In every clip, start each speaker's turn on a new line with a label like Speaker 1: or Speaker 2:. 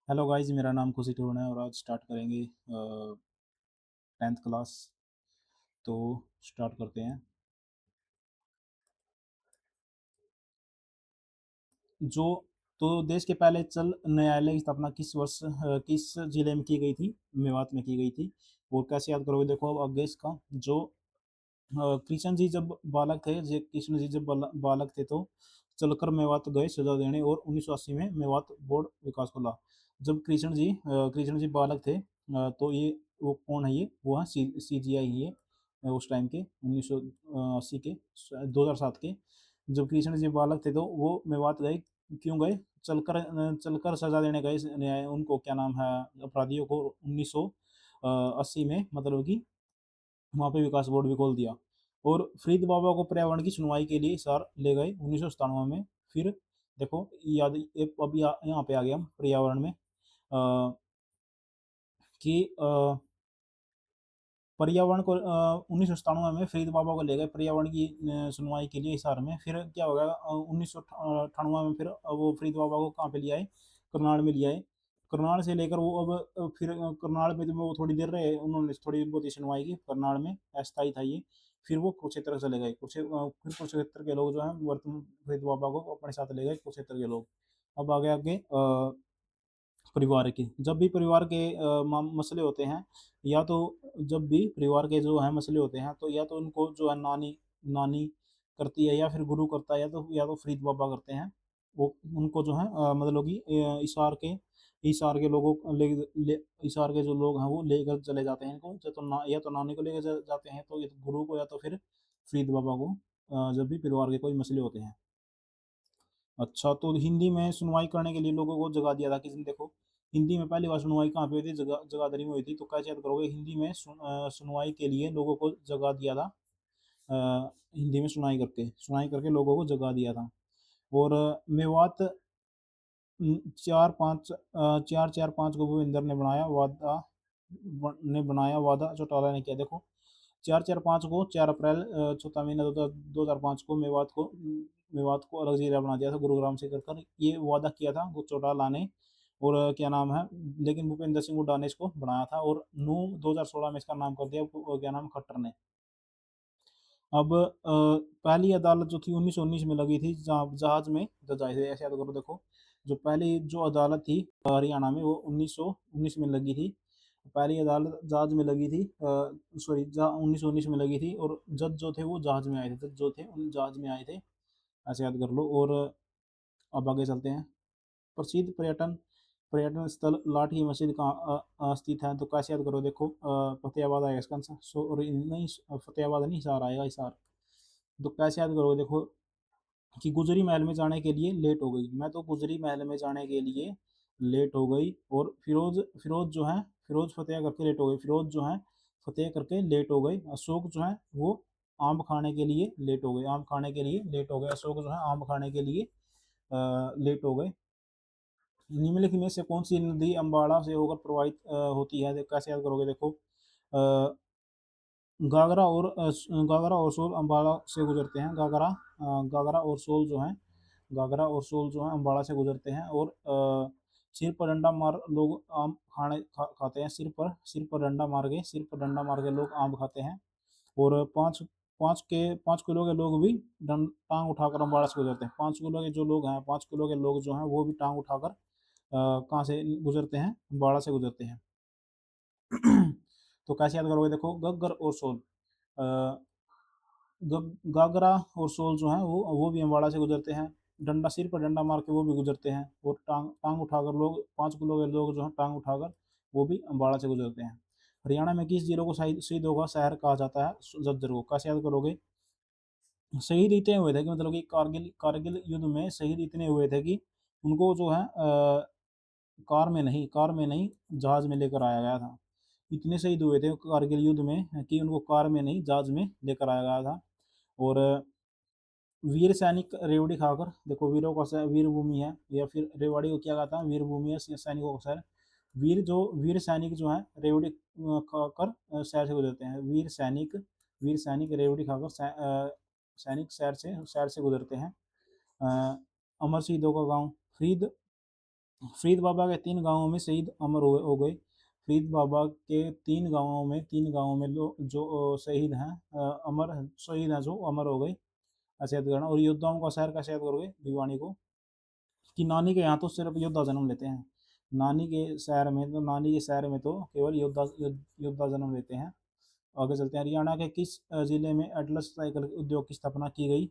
Speaker 1: Hello guys, मेरा नाम खुशी टोन है और आज स्टार्ट करेंगे 10th क्लास। तो स्टार्ट करते हैं। जो तो देश के पहले चल न्यायालय की स्थापना किस वर्ष किस जिले में की गई थी? मेवात में की गई थी। और कैसे याद करोगे? देखो अब आगे इसका जो कृष्ण जी जब बालक थे, कृष्ण जी जब बालक थे तो चलकर मेवात गए सजा देने और 1980 में मेवात बोर्ड विकास खोला। जब कृष्ण जी बालक थे, तो ये वो कौन है? ये वो है सी जी आई ही है। उस टाइम के 1980 के 2007 के जब कृष्ण जी बालक थे तो वो मेवात गए। क्यों गए? चलकर सजा देने गए उनको, क्या नाम है, अपराधियों को 1980 में, मतलब कि वहाँ पे विकास बोर्ड भी खोल दिया। और फरीद बाबा को पर्यावरण की सुनवाई के लिए हिसार ले गए 1997 में। फिर देखो याद अब यहाँ पे आ गया हम पर्यावरण में, कि पर्यावरण को 1997 में फरीद बाबा को ले गए पर्यावरण की सुनवाई के लिए हिसार में। फिर क्या हो गया? 1998 में फिर वो फरीद बाबा को कहाँ पे लिया है? करनाल में लिया है। करनाल से लेकर वो अब फिर करनाल में तो वो थोड़ी देर रहे, उन्होंने थोड़ी बहुत ही सुनवाई की करनाल में, अस्थायी था ये। फिर वो कुरुक्षेत्र चले गए। फिर कुरुक्षेत्र के लोग जो है वर्तमान फरीद बाबा को अपने साथ ले गए, कुरुक्षेत्र के लोग। अब आगे आगे परिवार की, जब भी परिवार के मसले होते हैं, या तो जब भी परिवार के जो है मसले होते हैं, तो या तो उनको जो है नानी नानी करती है, या फिर गुरु करता है, या तो फरीद बाबा करते हैं। वो उनको जो है मतलब कि इशार के लोगों को इशार के जो लोग हैं वो लेकर चले जाते हैं इनको, या तो नानी को लेकर जाते हैं, तो या तो गुरु को, या तो फिर फरीद बाबा को, जब भी परिवार के कोई मसले होते हैं। अच्छा, तो हिंदी में सुनवाई करने के लिए लोगों को जगा दिया था किसने? देखो, हिंदी में पहली बार सुनवाई कहाँ पे हुई थी? जगाधरी में हुई थी। तो कैसे याद करोगे? हिंदी में सुनवाई के लिए लोगों को जगा दिया था। हिंदी में सुनाई करके लोगों को जगा दिया था। और मेवात चार चार पाँच को भूपेंद्र ने बनाया वादा चौटाला ने किया। देखो, 4/4/5 को, 4 अप्रैल, चौथा महीना 2005 को मेवात को अलग जिला बना दिया था गुरुग्राम से कर ये वादा किया था वो चौटाला ने। और क्या नाम है, लेकिन भूपेंद्र सिंह हुड्डा ने इसको बनाया था, और 9 2016 में इसका नाम कर दिया क्या नाम, खट्टर ने। अब पहली अदालत जो थी 1919 में लगी थी, जहाज में जजाए थे। ऐसे याद करो। देखो, जो पहली जो अदालत थी हरियाणा में, वो 1919 में लगी थी। पहली अदालत जहाज में लगी थी, सॉरी, 1919 में लगी थी। और जज जो थे वो जहाज में आए थे, जज जो थे उन जहाज में आए थे। ऐसे याद कर लो। और अब आगे चलते हैं। प्रसिद्ध पर्यटन पर्यटन स्थल लाठी मस्जिद कहाँ स्थित है? तो कैसे याद करो? देखो, फतेहाबाद आएगा इसका आंसर। सॉरी नहीं, फतेहाबाद नहीं, हिसार आएगा, हिसार। तो कैसे याद करोगे? देखो, कि गुजरी महल में जाने के लिए लेट हो गई। मैं तो गुजरी महल में जाने के लिए लेट हो गई। और फिरोज फिरोज जो है, फिरोज फतेह करके लेट हो गई। फिरोज जो है फतेह करके लेट हो गई। अशोक जो है वो आम खाने के लिए लेट हो गए। आम खाने के लिए लेट हो गए। अशोक जो है आम खाने के लिए लेट हो गए। निम्नलिखित में से कौन सी नदी अम्बाड़ा से होकर प्रवाहित होती है? कैसे याद करोगे? देखो, अ, घाघरा और सोल अम्बाड़ा से गुजरते हैं। घाघरा और सोल जो है, घाघरा और सोल जो है अम्बाड़ा से गुजरते हैं। और सिर पर डंडा मार लोग आम खाते हैं। सिर पर डंडा मार के लोग आम खाते हैं। और 5 किलो के लोग भी टांग उठाकर अम्बाड़ा से गुजरते हैं। 5 किलो के जो लोग हैं, 5 किलो के लोग जो हैं वो भी टांग उठाकर कहाँ से गुजरते हैं? अम्बाड़ा से गुजरते हैं। तो कैसे याद करोगे? देखो, गग्गर और सोल, अ, गागरा और सोल जो है वो भी अम्बाड़ा से गुजरते हैं। डंडा, सिर पर डंडा मार के वो भी गुजरते हैं। और टांग टांग उठाकर लोग, 5 किलो के लोग जो है टांग उठाकर वो भी अम्बाड़ा से गुजरते हैं। हरियाणा में किस जिले को शहीदों का शहर कहा जाता है? झज्जर को। कैसे याद करोगे? शहीद इतने हुए थे कि, मतलब कि कारगिल युद्ध में शहीद इतने हुए थे कि उनको जो है कार में नहीं जहाज में लेकर आया गया था। इतने शहीद हुए थे कारगिल युद्ध में कि उनको कार में नहीं जहाज में लेकर आया गया था। और वीर सैनिक रेवड़ी खाकर, देखो, वीरों का वीर भूमि है, या फिर रेवाड़ी को क्या कहता है? वीर भूमि है, सैनिकों का शहर। वीर सैनिक जो है रेवड़ी खाकर शहर से गुजरते हैं। वीर सैनिक रेवड़ी खाकर सैनिक शहर से गुजरते हैं। अमर शहीदों का गांव, फरीद फरीद बाबा के 3 गाँवों में शहीद अमर हो गए। फरीद बाबा के 3 गाँवों में जो शहीद हैं, अमर शहीद हैं, जो अमर हो गए, ऐसे याद करना। और योद्धाओं का शहर कैसे याद करोगे भिवानी को, कि नानी के यहाँ तो सिर्फ योद्धा जन्म लेते हैं। नानी के शहर में तो केवल योद्धा जन्म लेते हैं। आगे चलते हैं। हरियाणा के किस जिले में एटलस साइकिल उद्योग की स्थापना की गई?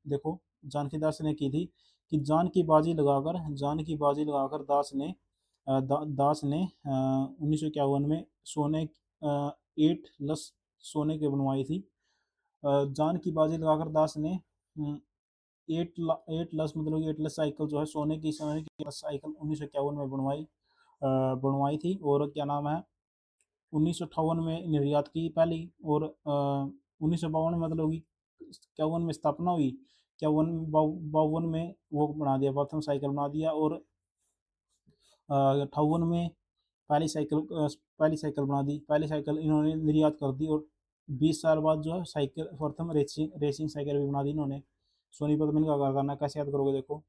Speaker 1: देखो, जानकी दास ने की थी। कि जान की बाजी लगाकर दास ने 1951 में एट लस सोने के बनवाई थी। जान की बाजी लगाकर दास ने एट लस मतलब कि एटलस साइकिल जो है, सोने की साइकिल 1951 में बनवाई थी। और क्या नाम है, 1958 में निर्यात की पहली। और 1952 में मतलब कि इक्यावन में स्थापना हुई। इक्यावन बावन में वो बना दिया, प्रथम साइकिल बना दिया। और 58 में पहली साइकिल बना दी, पहली साइकिल इन्होंने निर्यात कर दी। और 20 साल बाद जो है साइकिल प्रथम रेसिंग साइकिल भी बना दी इन्होंने। सोनीपत में इनका कारखाना, कैसे याद करोगे देखो।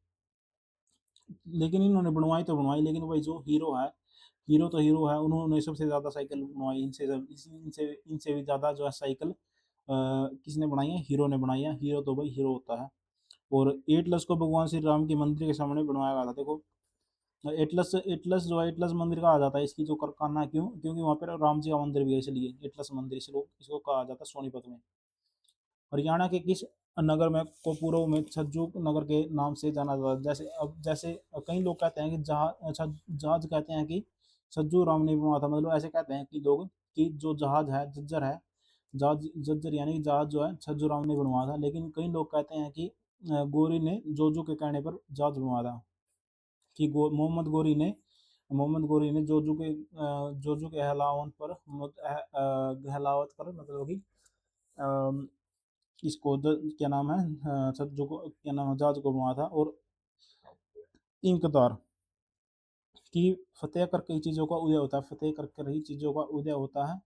Speaker 1: लेकिन इन्होंने बनवाई, लेकिन भाई जो हीरो है, उन्होंने सबसे ज़्यादा साइकिल बनवाई। इनसे इनसे भी ज़्यादा जो है साइकिल किसने बनाई है? हीरो ने बनाई है। हीरो तो भाई हीरो होता है। और एटलस को भगवान श्री राम के मंदिर के सामने बनवाया गया था। देखो, एटलस मंदिर कहा जाता है इसकी जो कारखाना है, क्यों? क्योंकि वहाँ पर राम जी का मंदिर भी है, इसलिए एटलस मंदिर इसको कहा जाता है सोनीपत में। हरियाणा के किस नगर में को पूर्व में छज्जू नगर के नाम से जाना जाता है? जैसे कई लोग कहते हैं कि जहाज कहते हैं कि छज्जू राम ने बनवाया था। मतलब ऐसे कहते हैं कि लोग, कि जो जहाज है, जज्जर यानी कि जहाज जो है छज्जू राम ने बनवाया था। लेकिन कई लोग कहते हैं कि गोरी ने जोजू के कहने पर जहाज बनवाया था। कि मोहम्मद गोरी ने जोजू के कहलावत पर मतलब कि इसको क्या नाम है, छज्जू को क्या नाम है, जहाज को बनवाया था। और इंकदार की फतेह करके ही चीज़ों का उदय होता है, फतेह करके ही चीज़ों का उदय होता है।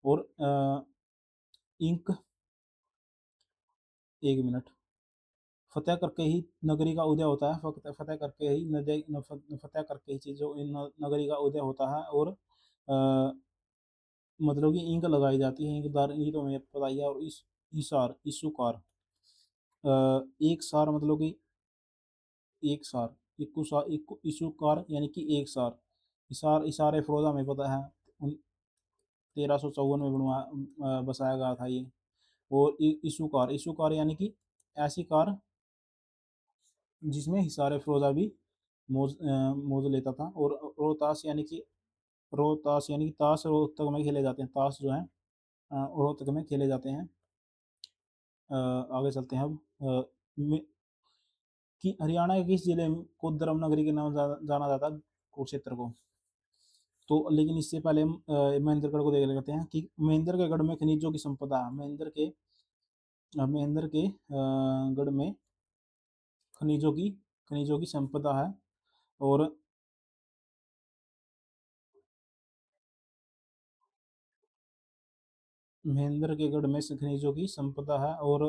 Speaker 1: और इंक, एक मिनट, फतेह करके ही नगरी का उदय होता है, फतेह करके ही चीज़ों नगरी का उदय होता है। और मतलब कि इंक लगाई जाती है, इंकदार, ये तो हमें पता ही है। और इसूकार, एक सार मतलब कि एक सार, इसूकार यानी कि एक सार। इसारे फरोजा में पता है, 1354 में बसाया गया था ये। और इसूकार यानी कि ऐसी कार जिसमें हिसार फरोजा भी मौज लेता था। और रोहतास यानी कि ताश रोहतक में खेले जाते हैं, ताश जो है रोहतक में खेले जाते हैं। आगे चलते हैं अब। कि हरियाणा के किस जिले को धर्म नगरी के नाम जाना जाता है? कुरुक्षेत्र को। तो लेकिन इससे पहले हम महेंद्रगढ़ को देख लेते हैं। कि महेंद्र के गढ़ में खनिजों की संपदा है। महेंद्र के गढ़ में खनिजों की संपदा है। और महेंद्र के गढ़ में खनिजों की संपदा है। और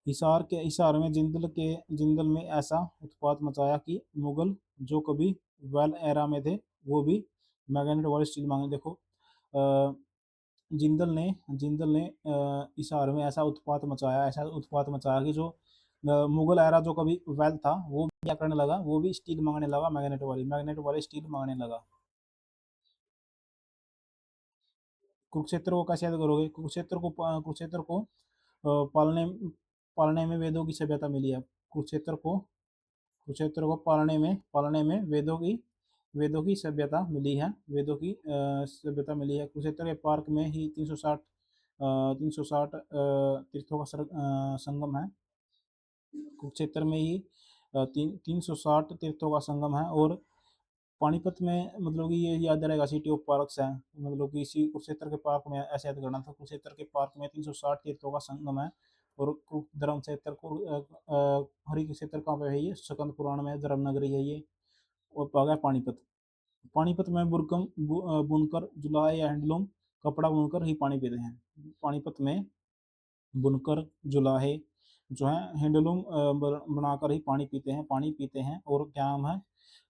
Speaker 1: हिसार में जिंदल में ऐसा उत्पात मचाया कि मुगल जो कभी वेल एरा में थे, वो भी मैग्नेट वाली स्टील मांगे। देखो, अ, जिंदल ने हिसार में ऐसा उत्पात मचाया कि जो मुगल एरा जो कभी वेल था, वो भी क्या करने लगा, वो भी स्टील मांगने लगा, मैग्नेट वाली स्टील मांगने लगा। कुरुक्षेत्र को कैसे याद करोगे? कुरुक्षेत्र को पालने पालने में वेदों की सभ्यता मिली है। कुरुक्षेत्र को पालने में वेदों की सभ्यता मिली है। सभ्यता मिली है। कुरुक्षेत्र के पार्क में ही 360 तीर्थों का संगम है। कुरुक्षेत्र में ही 360 तीर्थों का संगम है। और पानीपत में मतलब कि ये याद रहेगा, सिटी ऑफ पार्क्स है। मतलब कि इसी कुरुक्षेत्र के पार्क में ऐसे याद करना था। कुरुक्षेत्र के पार्क में 360 तीर्थों का संगम है। और धर्म क्षेत्र को हरि क्षेत्र कहाँ पे है? ये स्कंद पुराण में धर्म नगरी है ये। और आ गया पानीपत। पानीपत में बुनकर जुलाहे या हैंडलूम, कपड़ा बुनकर ही पानी पीते हैं। पानीपत में बुनकर जुलाहे जो है हैंडलूम बनाकर ही पानी पीते हैं। और क्या नाम है,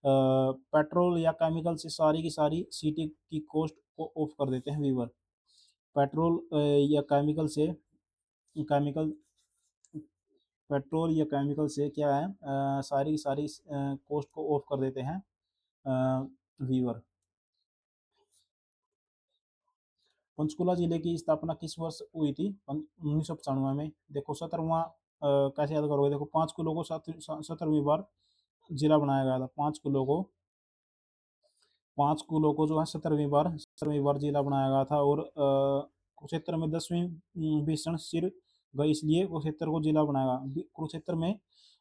Speaker 1: पेट्रोल या केमिकल से सारी की सारी सिटी की कोस्ट को ऑफ कर देते हैं वीवर। पेट्रोल या केमिकल पेट्रोल या केमिकल से क्या है, सारी की सारी कोस्ट को ऑफ कर देते हैं वीवर। पंचकुला जिले की स्थापना किस वर्ष हुई थी? 1995 में। देखो 17वां कैसे याद करोगे, देखो 5 किलो को 17वीं बार जिला बनाया गया था। 5 किलो को जो है 17वीं बार जिला बनाया गया था। और कुरुक्षेत्र में 10वीं भीषण सिर गई, इसलिए कुरुक्षेत्र को जिला बनाया गया।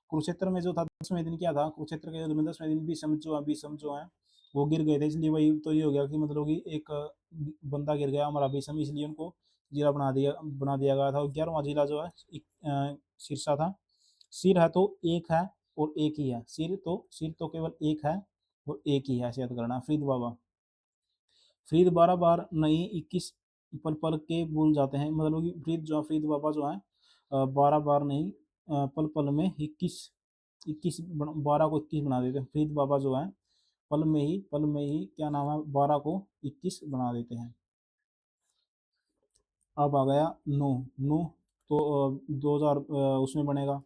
Speaker 1: कुरुक्षेत्र में जो था 10वें दिन क्या था, कुरुक्षेत्र के युद्ध में 10वें दिन भीषम जो है वो गिर गए थे, इसलिए वही तो ये हो गया कि मतलब कि एक बंदा गिर गया हमारा भीषम, इसलिए उनको जिला बना दिया गया था। और 11वां जिला जो है सिरसा था। सिर है तो एक है और एक ही है, सिर तो केवल एक है और एक ही है, ऐसे याद करना। फरीद 12 बार नहीं 21 पल पल के भूल जाते हैं, मतलब कि फरीद बाबा जो है 12 बार नहीं पल पल में 21 12 को 21 बना देते हैं। फरीद बाबा जो है पल में ही क्या नाम है, 12 को 21 बना देते हैं। अब आ गया नू नू तो 2000 उसमें बनेगा,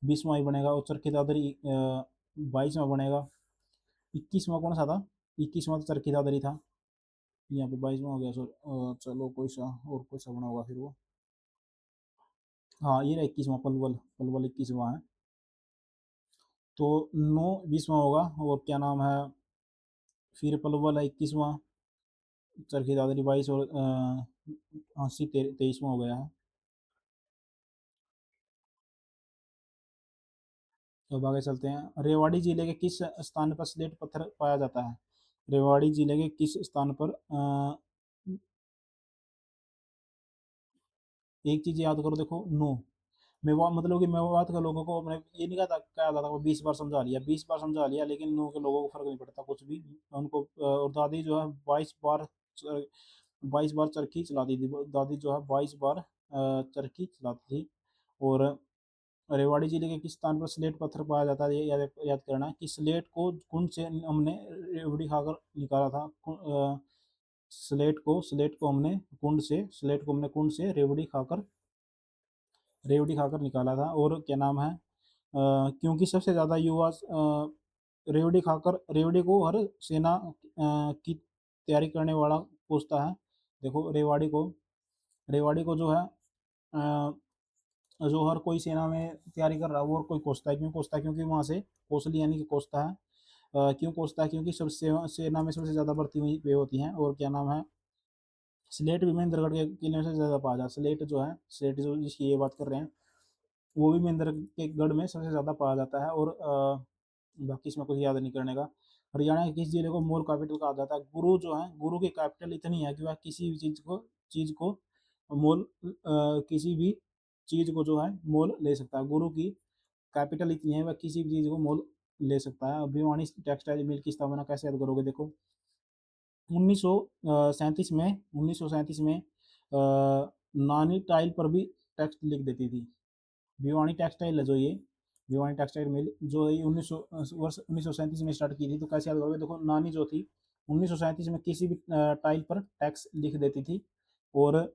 Speaker 1: 20वां ही बनेगा। और चरखी दादरी 22वां बनेगा। 21वां कौन सा था? 21वां तो चरखी दादरी था, यहाँ पे 22वां हो गया सर। चलो कोई सा बना होगा फिर वो। हाँ ये रहा 21वां, पलवल पलवल 21वां है। तो नौ 20वां होगा। और क्या नाम है, फिर पलवल है 21वां, चरखी दादरी 22 और अस्सी 23वां हो गया है। तो आगे चलते हैं। रेवाड़ी जिले के किस स्थान पर स्लेट पत्थर पाया जाता है? रेवाड़ी जिले के किस स्थान पर एक चीज याद करो, देखो नो मेवा मतलब कि मेवात के लोगों को अपने ये नहीं कहा था वो 20 बार समझा लिया, 20 बार समझा लिया, लेकिन नो के लोगों को फर्क नहीं पड़ता कुछ भी उनको। और दादी जो है 22 बार चरखी चलाती थी, दादी जो है 22 बार चरखी चलाती थी। और रेवाड़ी जिले के किस स्थान पर स्लेट पत्थर पाया जाता है, ये याद करना है कि स्लेट को कुंड से हमने रेवड़ी खाकर निकाला था। स्लेट को हमने कुंड से रेवड़ी खाकर निकाला था। और क्या नाम है, क्योंकि सबसे ज़्यादा युवा रेवड़ी को हर सेना की तैयारी करने वाला पूछता है। देखो रेवाड़ी को जो है जो हर कोई सेना में तैयारी कर रहा है वो और कोई कोसता है, क्यों कोसता है, क्योंकि वहाँ से कोसली यानी कि कोसता है। क्यों कोसता है, क्योंकि सब सेना में सबसे ज़्यादा भर्ती हुई वे होती हैं। और क्या नाम है, स्लेट भी महेंद्रगढ़ के किले में सबसे ज़्यादा पाया जाता है। स्लेट जो जिसकी ये बात कर रहे हैं वो भी महेंद्र के गढ़ में सबसे ज़्यादा पाया जाता है। और बाकी इसमें कुछ याद नहीं करने का। हरियाणा के किस जिले को मोर कैपिटल कहा जाता है? गुरु की कैपिटल इतनी है कि वह किसी भी चीज़ को मोल किसी भी चीज़ को जो है मोल ले सकता है। गुरु की कैपिटल इतनी है वह किसी भी चीज़ को मोल ले सकता है। भिवानी टेक्सटाइल मिल की स्थापना कैसे याद करोगे, देखो 1937 में नानी टाइल पर भी टेक्स्ट लिख देती थी। भिवानी टेक्सटाइल है जो ये भिवानी टेक्सटाइल मिल जो ये 1900 वर्ष 1937 में स्टार्ट की थी। तो कैसे याद करोगे, देखो नानी जो थी 1937 में किसी भी टाइल पर टैक्स लिख देती थी। और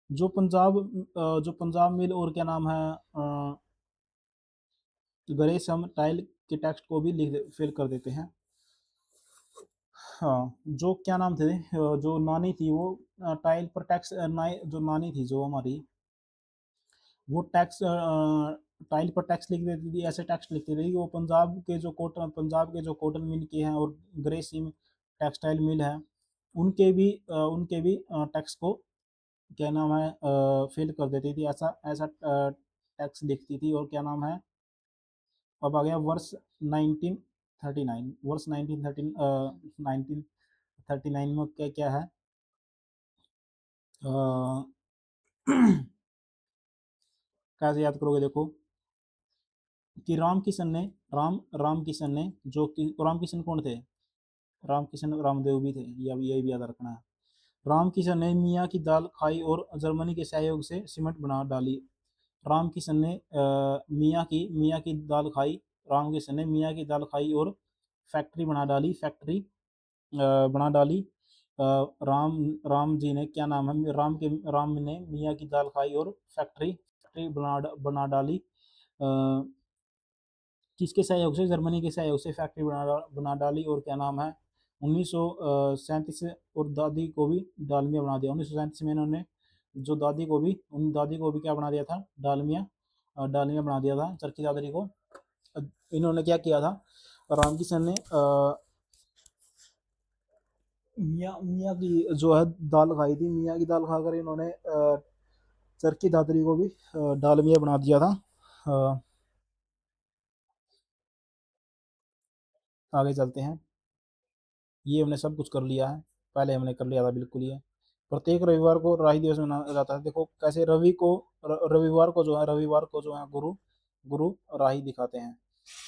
Speaker 1: जो पंजाब मिल और क्या नाम है ग्रेसम टाइल के टेक्स्ट को भी फिल कर देते हैं। हाँ जो क्या नाम थे, जो नानी थी वो टाइल पर टैक्स जो नानी थी जो हमारी वो टाइल पर टैक्स लिख देती थी, ऐसे टैक्स लिखती थी कि वो पंजाब के जो कॉटन मिल के हैं और ग्रेसिम टेक्सटाइल मिल है उनके भी टैक्स को क्या नाम है फिल कर देती थी, ऐसा ऐसा टैक्स लिखती थी। और क्या नाम है, अब आ गया वर्ष 1939। वर्ष 1939 में क्या क्या है, अ, कैसे याद करोगे, देखो कि राम किशन ने जो कि राम किशन कौन थे, राम किशन रामदेव भी थे, ये भी याद रखना है। रामकिशन ने मियाँ की दाल खाई और जर्मनी के सहयोग से सीमेंट बना डाली। रामकिशन ने मियाँ की दाल खाई। रामकिशन ने मियाँ की दाल खाई और फैक्ट्री बना डाली। बना डाली। राम राम जी ने क्या नाम है, राम ने मियाँ की दाल खाई और फैक्ट्री बना डाली। किसके सहयोग से, जर्मनी के सहयोग से फैक्ट्री बना डाली। और क्या नाम है, 1937 और दादी को भी डालमिया बना दिया। 1937 में इन्होंने जो दादी को भी क्या बना दिया था, डालमिया बना दिया था, चरखी दादरी को। इन्होंने क्या किया था, राम किशन ने मियाँ मियाँ की जो है दाल खाई थी। मियाँ की दाल खाकर इन्होंने चरखी दादरी को भी डालमिया बना दिया था। आगे चलते हैं। ये हमने सब कुछ कर लिया है, पहले हमने कर लिया था बिल्कुल ये। प्रत्येक रविवार को राही दिवस मनाया जाता है। देखो कैसे रविवार को जो है गुरु राही दिखाते हैं।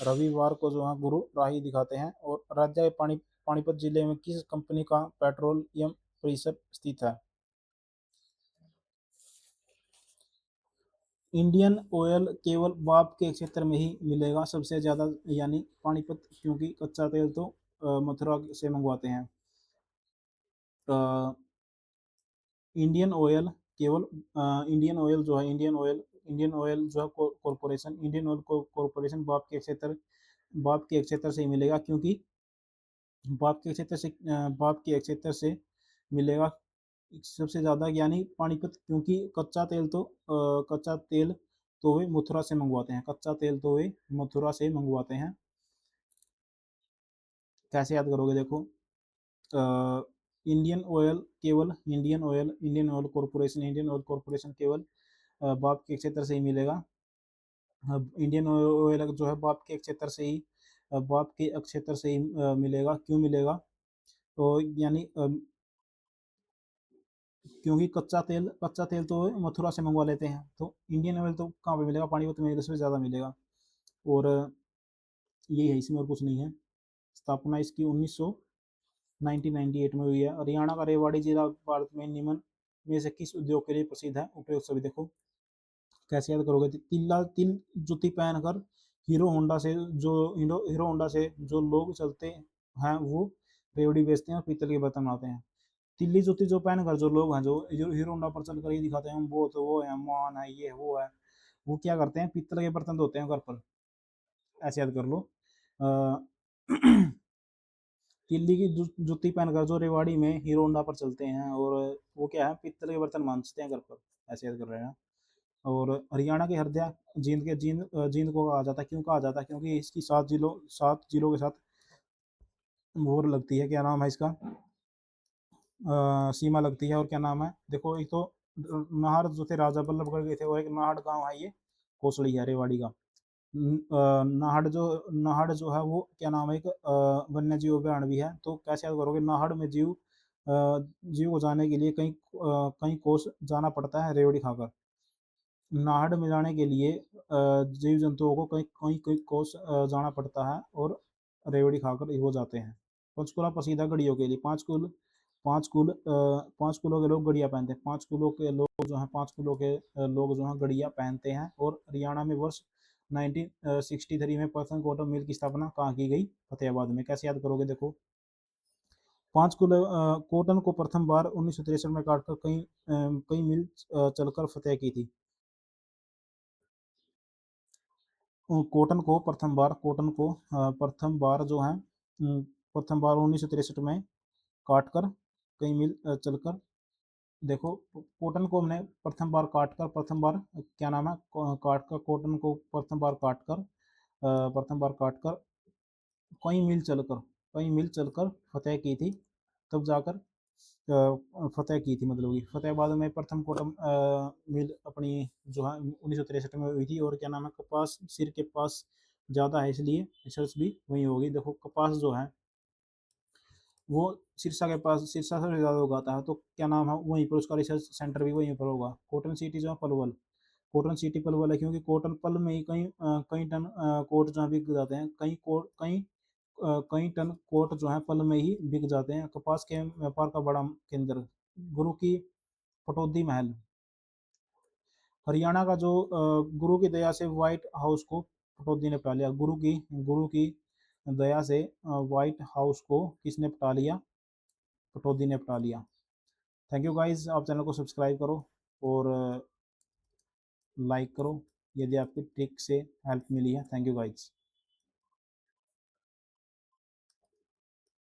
Speaker 1: रविवार को जो है गुरु राही दिखाते हैं। और राज्य के पानीपत जिले में किस कंपनी का पेट्रोलियम परिसर स्थित है? इंडियन ऑयल केवल बाप के क्षेत्र में ही मिलेगा सबसे ज्यादा, यानी पानीपत, क्योंकि कच्चा तेल तो मथुरा से मंगवाते हैं। इंडियन ऑयल केवल इंडियन ऑयल जो है कॉरपोरेशन, इंडियन ऑयल कॉरपोरेशन बाप के क्षेत्र से ही मिलेगा, क्योंकि बाप के क्षेत्र से मिलेगा सबसे ज्यादा, यानी पानीपत, क्योंकि कच्चा तेल तो वे मथुरा से मंगवाते हैं। कच्चा तेल तो वे मथुरा से मंगवाते हैं। कैसे याद करोगे, देखो इंडियन ऑयल कॉरपोरेशन केवल बाप के क्षेत्र से ही मिलेगा। अब इंडियन ऑयल जो है बाप के क्षेत्र से ही मिलेगा। क्यों मिलेगा? तो यानी क्योंकि कच्चा तेल तो मथुरा से मंगवा लेते हैं, तो इंडियन ऑयल तो कहाँ पे मिलेगा, पानीपत में सबसे ज़्यादा मिलेगा। और यही है, इसमें और कुछ नहीं है। स्थापना इसकी 1998 में हुई है। हरियाणा का रेवाड़ी जिला भारत में निम्न में से किस उद्योग के लिए प्रसिद्ध है? उपयोग सभी देखो कैसे याद करोगे। तिल जूती पहनकर हीरो होंडा से जो लोग चलते हैं वो रेवड़ी बेचते हैं और पीतल के बर्तन बनाते हैं। तिल्ली जूती जो पहनकर जो लोग हैं, जो हीरो होंडा पर चलकर ये दिखाते हैं वो तो वो है, मान है, ये वो है, वो क्या करते हैं, पीतल के बर्तन धोते हैं घर पर। ऐसे याद कर लो। तिल्ली की जूती पहनकर जो रेवाड़ी में हीरो होंडा पर चलते हैं, और वो क्या है, पीतल के बर्तन मांजते हैं घर पर। ऐसे याद कर रहे हैं। और हरियाणा की हरदिया जींद को कहा जाता है। क्यों कहा जाता है? क्योंकि इसकी 7 जिलों के साथ मोहर लगती है। क्या नाम है इसका, सीमा लगती है। और क्या नाम है, देखो एक तो नाहर जो थे राजा बल्लभगढ़ गए थे, और एक नाहड़ गांव है, ये कोसड़ी है रेवाड़ी का। नाहड़ जो है वो क्या नाम है, एक वन्य जीव अभ्यारण्य भी है। तो कैसे याद करोगे, नाहड़ में जीव को जाने के लिए कई कोस जाना पड़ता है रेवड़ी खाकर। नाहड़ में जाने के लिए जीव जंतुओं को कई कई कई कोस जाना पड़ता है, और रेवड़ी खाकर वो जाते हैं। पंचकुला प्रसिद्ध है घड़ियों के लिए। पाँच कुलों के लोग घड़ियाँ पहनते हैं। पाँच कुलों जो हैं घड़ियाँ पहनते हैं। और हरियाणा में वर्ष 1963 में प्रथम कॉटन मिल की स्थापना कहाँ की गई? फतेहाबाद में। कैसे याद करोगे, देखो कॉटन को प्रथम बार 1963 में काटकर कई मिल चलकर फतेह की थी। कॉटन को प्रथम बार जो है प्रथम बार 1963 में काटकर कई मिल चलकर, देखो कॉटन को हमने प्रथम बार क्या नाम है, काट कर कॉटन को प्रथम बार काट कर कई मील चलकर फतेह की थी। तब जाकर फतेह की थी, मतलब कि फतेहाबाद में प्रथम कॉटन मिल अपनी जो है 1963 में हुई थी। और क्या नाम है, कपास सिर के पास ज़्यादा है, इसलिए रिसर्च भी वही होगी। देखो कपास जो है वो सिरसा सबसे ज़्यादा उगाता है, तो क्या नाम है, वहीं पर उसका रिसर्च सेंटर भी वहीं पर होगा। कॉटन सिटी जो है पलवल, कॉटन सिटी पलवल है, क्योंकि कॉटन पल में ही कई टन कोट जो है बिक जाते हैं। कई टन कोट जो है पल में ही बिक जाते हैं। कपास के व्यापार का बड़ा केंद्र गुरु की पटौदी महल। हरियाणा का जो गुरु की दया से व्हाइट हाउस को पटौदी ने पटा लिया। गुरु की दया से व्हाइट हाउस को किसने पटा लिया? पटौदी ने पटा लिया। थैंक यू गाइस, आप चैनल को सब्सक्राइब करो और लाइक करो यदि आपकी ट्रिक से हेल्प मिली है। Thank you guys.